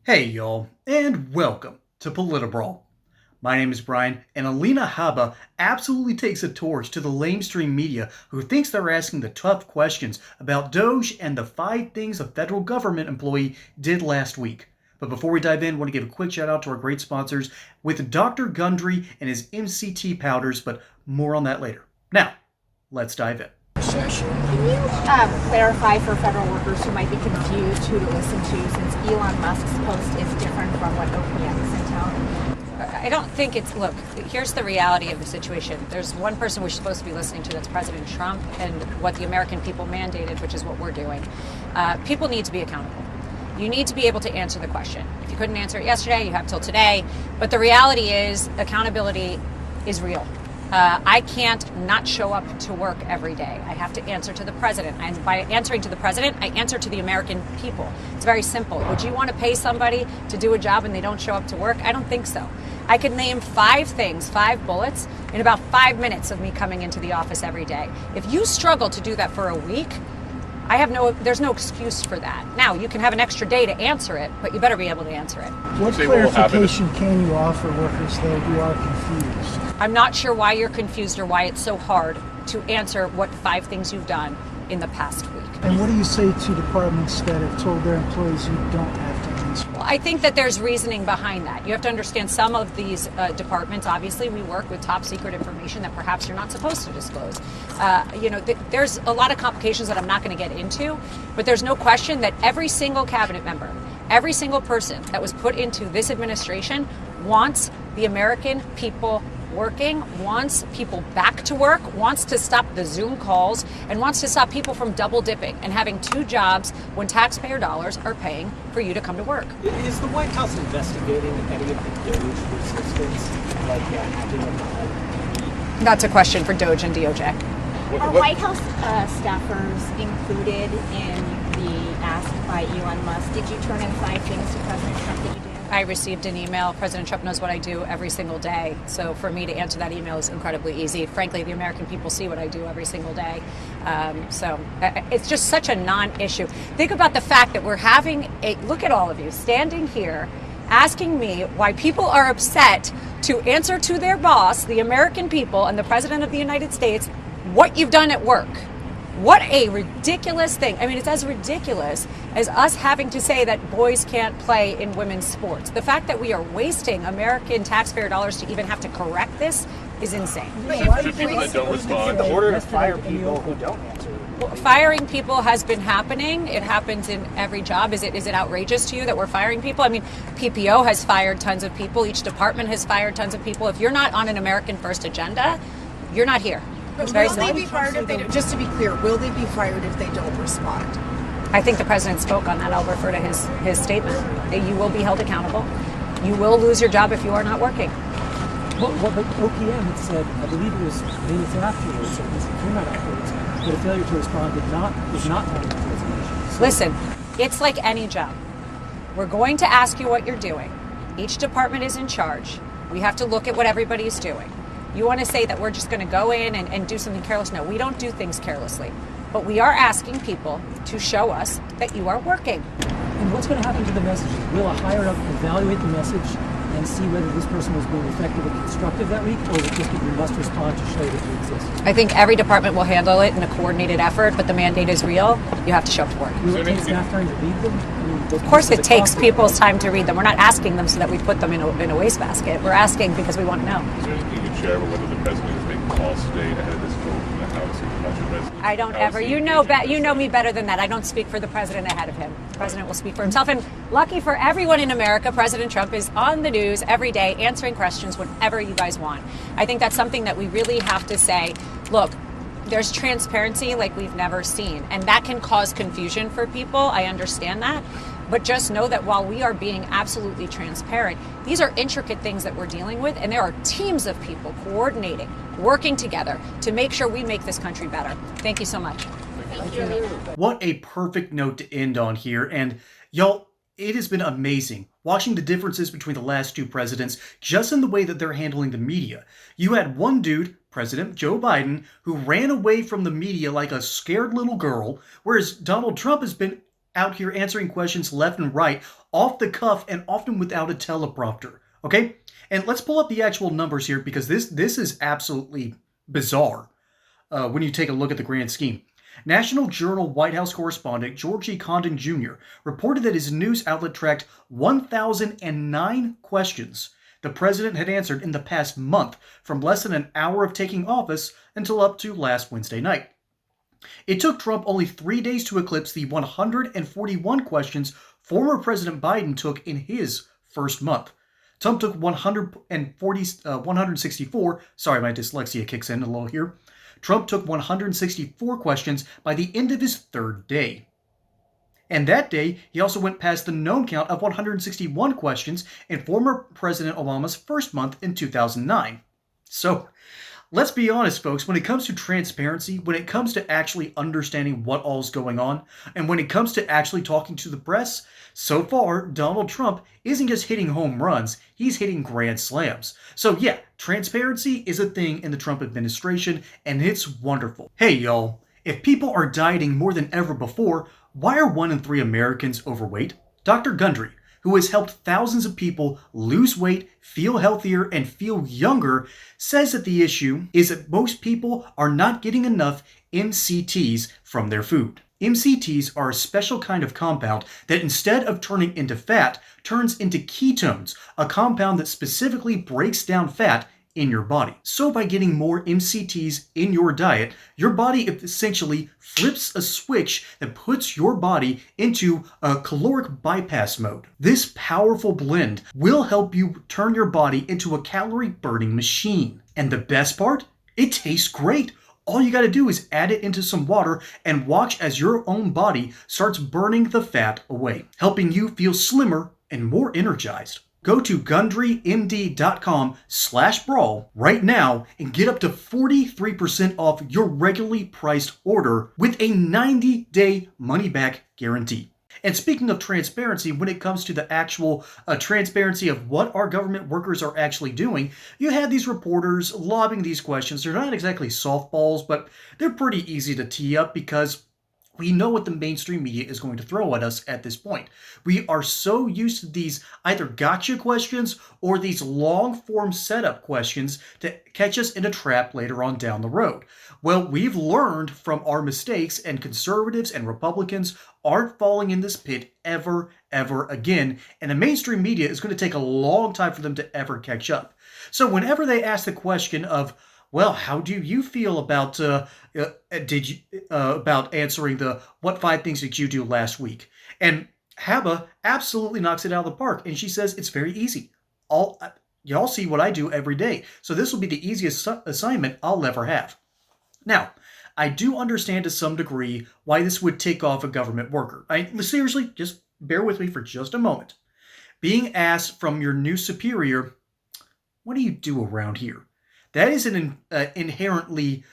Hey y'all, and welcome to Politibrawl. My name is Brian, and Alina Habba absolutely takes a torch to the lamestream media who thinks they're asking the tough questions about Doge and the 5 things a federal government employee did last week. But before we dive in, I want to give a quick shout out to our great sponsors with Dr. Gundry and his MCT powders, but more on that later. Now, let's dive in. Can you clarify for federal workers who might be confused who to listen to, since Elon Musk's post is different from what OPM sent out? I don't think look, here's the reality of the situation. There's one person we're supposed to be listening to, that's President Trump, and what the American people mandated, which is what we're doing. People need to be accountable. You need to be able to answer the question. If you couldn't answer it yesterday, you have till today. But the reality is accountability is real. I can't not show up to work every day. I have to answer to the president. And by answering to the president, I answer to the American people. It's very simple. Would you want to pay somebody to do a job and they don't show up to work? I don't think so. I could name 5 things, 5 bullets, in about 5 minutes of me coming into the office every day. If you struggle to do that for a week, there's no excuse for that. Now, you can have an extra day to answer it, but you better be able to answer it. What clarification can you offer workers, though, who are confused? I'm not sure why you're confused or why it's so hard to answer what 5 things you've done in the past week. And what do you say to departments that have told their employees you don't have to answer? Well, I think that there's reasoning behind that. You have to understand some of these departments, obviously, we work with top secret information that perhaps you're not supposed to disclose. There's a lot of complications that I'm not going to get into, but there's no question that every single cabinet member, every single person that was put into this administration wants the American people working, wants people back to work, wants to stop the Zoom calls, and wants to stop people from double dipping and having 2 jobs when taxpayer dollars are paying for you to come to work. Is the White House investigating any of the Doge resistance, like hacking of the That's a question for Doge and DOJ. Are White House staffers included in the ask by Elon Musk? Did you turn in 5 things to President Trump that you did? I received an email. President Trump knows what I do every single day. So for me to answer that email is incredibly easy. Frankly, the American people see what I do every single day. So it's just such a non-issue. Think about the fact that we're having look at all of you standing here asking me why people are upset to answer to their boss, the American people, and the President of the United States, what you've done at work. What a ridiculous thing. I mean, it's as ridiculous as us having to say that boys can't play in women's sports. The fact that we are wasting American taxpayer dollars to even have to correct this is insane. Should people that don't respond? in order to fire people who don't answer? Well, firing people has been happening. It happens in every job. Is it outrageous to you that we're firing people? I mean, PPO has fired tons of people. Each department has fired tons of people. If you're not on an American First agenda, you're not here. But will they be fired if they don't? Just to be clear, will they be fired if they don't respond? I think the president spoke on that. I'll refer to his statement. You will be held accountable. You will lose your job if you are not working. But OPM had said, I believe it was minutes afterwards, it was 3 minutes afterwards, that a failure to respond is not time to resignation. So, listen, it's like any job. We're going to ask you what you're doing. Each department is in charge. We have to look at what everybody is doing. You want to say that we're just going to go in and do something careless? No, we don't do things carelessly. But we are asking people to show us that you are working. And what's going to happen to the messages? Will a higher up evaluate the message and see whether this person was being effective and constructive that week, or is it just that you must respond to show that you exist? I think every department will handle it in a coordinated effort, but the mandate is real. You have to show up to work. Will it take staff time to read them? I mean, Of course it takes people's time to read them. We're not asking them so that we put them in a wastebasket. We're asking because we want to know. Is there anything you can share about whether the president is making calls today ahead of this vote in the House or the budget? I don't ever. You know me better than that. I don't speak for the president ahead of him. The president will speak for himself. And lucky for everyone in America, President Trump is on the news every day answering questions whenever you guys want. I think that's something that we really have to say, look, there's transparency like we've never seen. And that can cause confusion for people. I understand that. But just know that while we are being absolutely transparent, these are intricate things that we're dealing with, and there are teams of people coordinating, working together to make sure we make this country better. Thank you so much. What a perfect note to end on here. And y'all, it has been amazing watching the differences between the last 2 presidents just in the way that they're handling the media. You had one dude, President Joe Biden, who ran away from the media like a scared little girl, whereas Donald Trump has been out here answering questions left and right, off the cuff and often without a teleprompter. Okay? And let's pull up the actual numbers here because this is absolutely bizarre when you take a look at the grand scheme. National Journal White House correspondent George E. Condon Jr. reported that his news outlet tracked 1,009 questions the president had answered in the past month, from less than an hour of taking office until up to last Wednesday night. It took Trump only 3 days to eclipse the 141 questions former President Biden took in his first month. Trump took 164. Sorry, my dyslexia kicks in a little here. Trump took 164 questions by the end of his third day. And that day, he also went past the known count of 161 questions in former President Obama's first month in 2009. So, let's be honest, folks, when it comes to transparency, when it comes to actually understanding what all's going on, and when it comes to actually talking to the press, so far, Donald Trump isn't just hitting home runs, he's hitting grand slams. So yeah, transparency is a thing in the Trump administration, and it's wonderful. Hey y'all, if people are dieting more than ever before, why are 1 in 3 Americans overweight? Dr. Gundry, who has helped thousands of people lose weight, feel healthier, and feel younger, says that the issue is that most people are not getting enough MCTs from their food. MCTs are a special kind of compound that instead of turning into fat, turns into ketones, a compound that specifically breaks down fat in your body. So by getting more MCTs in your diet, your body essentially flips a switch that puts your body into a caloric bypass mode. This powerful blend will help you turn your body into a calorie burning machine. And the best part? It tastes great. All you gotta do is add it into some water and watch as your own body starts burning the fat away, helping you feel slimmer and more energized. Go to GundryMD.com/brawl right now and get up to 43% off your regularly priced order with a 90-day money-back guarantee. And speaking of transparency, when it comes to the actual transparency of what our government workers are actually doing, you have these reporters lobbing these questions. They're not exactly softballs, but they're pretty easy to tee up because we know what the mainstream media is going to throw at us at this point. We are so used to these either gotcha questions or these long-form setup questions to catch us in a trap later on down the road. Well, we've learned from our mistakes, and conservatives and Republicans aren't falling in this pit ever again, and the mainstream media is going to take a long time for them to ever catch up. So whenever they ask the question of, well, how do you feel about about answering the what 5 things did you do last week? And Habba absolutely knocks it out of the park, and she says it's very easy. Y'all see what I do every day, so this will be the easiest assignment I'll ever have. Now, I do understand to some degree why this would tick off a government worker. Seriously, just bear with me for just a moment. Being asked from your new superior, what do you do around here? That is an inherently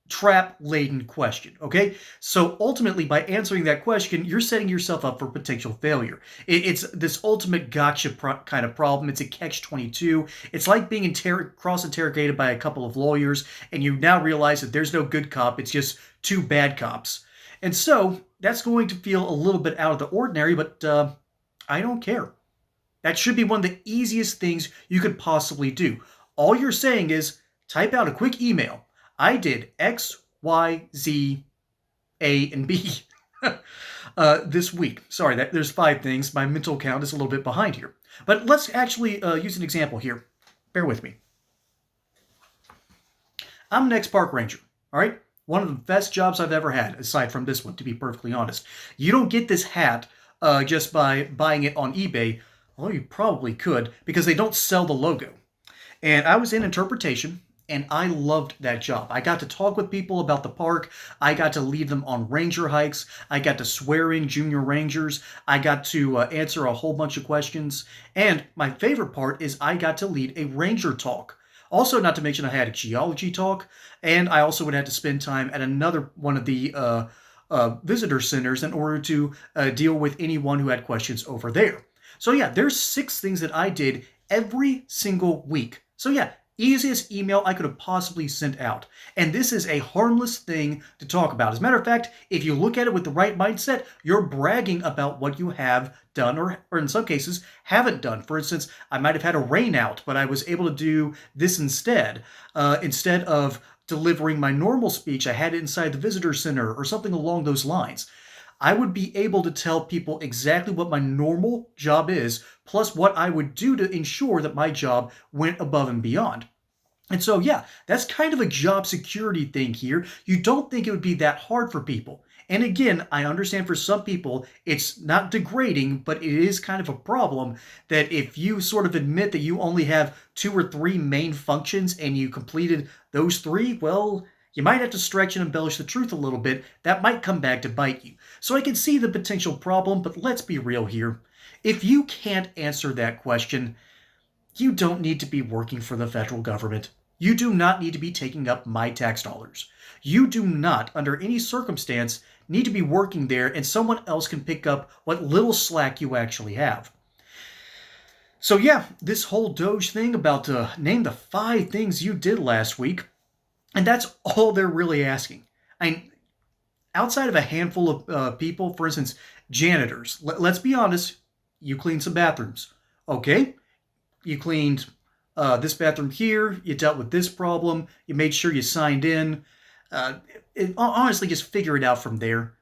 trap-laden question, okay? So ultimately, by answering that question, you're setting yourself up for potential failure. It's this ultimate gotcha kind of problem. It's a catch-22. It's like being cross-interrogated by a couple of lawyers, and you now realize that there's no good cop. It's just 2 bad cops. And so that's going to feel a little bit out of the ordinary, but I don't care. That should be one of the easiest things you could possibly do. All you're saying is type out a quick email. I did X, Y, Z, A, and B this week. Sorry, there's 5 things. My mental count is a little bit behind here. But let's actually use an example here. Bear with me. I'm an ex-park ranger, all right? One of the best jobs I've ever had, aside from this one, to be perfectly honest. You don't get this hat just by buying it on eBay. Well, you probably could, because they don't sell the logo. And I was in interpretation, and I loved that job. I got to talk with people about the park. I got to lead them on ranger hikes. I got to swear in junior rangers. I got to answer a whole bunch of questions. And my favorite part is I got to lead a ranger talk. Also, not to mention I had a geology talk, and I also would have to spend time at another one of the visitor centers in order to deal with anyone who had questions over there. So yeah, there's 6 things that I did every single week. So yeah, Easiest email I could have possibly sent out. And this is a harmless thing to talk about. As a matter of fact, if you look at it with the right mindset, you're bragging about what you have done or in some cases haven't done. For instance, I might have had a rain out, but I was able to do this instead. Instead of delivering my normal speech, I had it inside the visitor center or something along those lines. I would be able to tell people exactly what my normal job is, plus what I would do to ensure that my job went above and beyond. And so, yeah, that's kind of a job security thing here. You don't think it would be that hard for people. And again, I understand for some people it's not degrading, but it is kind of a problem that if you sort of admit that you only have 2 or 3 main functions and you completed those 3, well, you might have to stretch and embellish the truth a little bit. That might come back to bite you. So I can see the potential problem, but let's be real here. If you can't answer that question, you don't need to be working for the federal government. You do not need to be taking up my tax dollars. You do not, under any circumstance, need to be working there, and someone else can pick up what little slack you actually have. So yeah, this whole Doge thing about name the 5 things you did last week, and that's all they're really asking. I mean, outside of a handful of people, for instance, janitors, let's be honest, you cleaned some bathrooms. Okay, you cleaned this bathroom here, you dealt with this problem, you made sure you signed in. Honestly, just figure it out from there.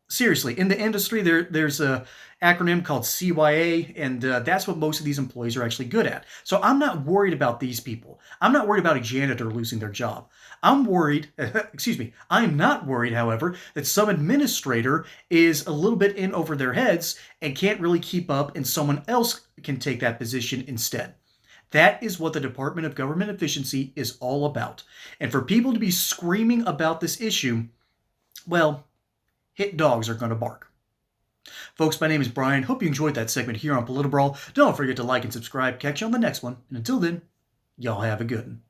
Seriously, in the industry, there's a acronym called CYA, and that's what most of these employees are actually good at. So I'm not worried about these people. I'm not worried about a janitor losing their job. I'm worried, I'm not worried, however, that some administrator is a little bit in over their heads and can't really keep up, and someone else can take that position instead. That is what the Department of Government Efficiency is all about. And for people to be screaming about this issue, well, hit dogs are going to bark. Folks, my name is Brian. Hope you enjoyed that segment here on Politbrawl. Don't forget to like and subscribe. Catch you on the next one. And until then, y'all have a good one.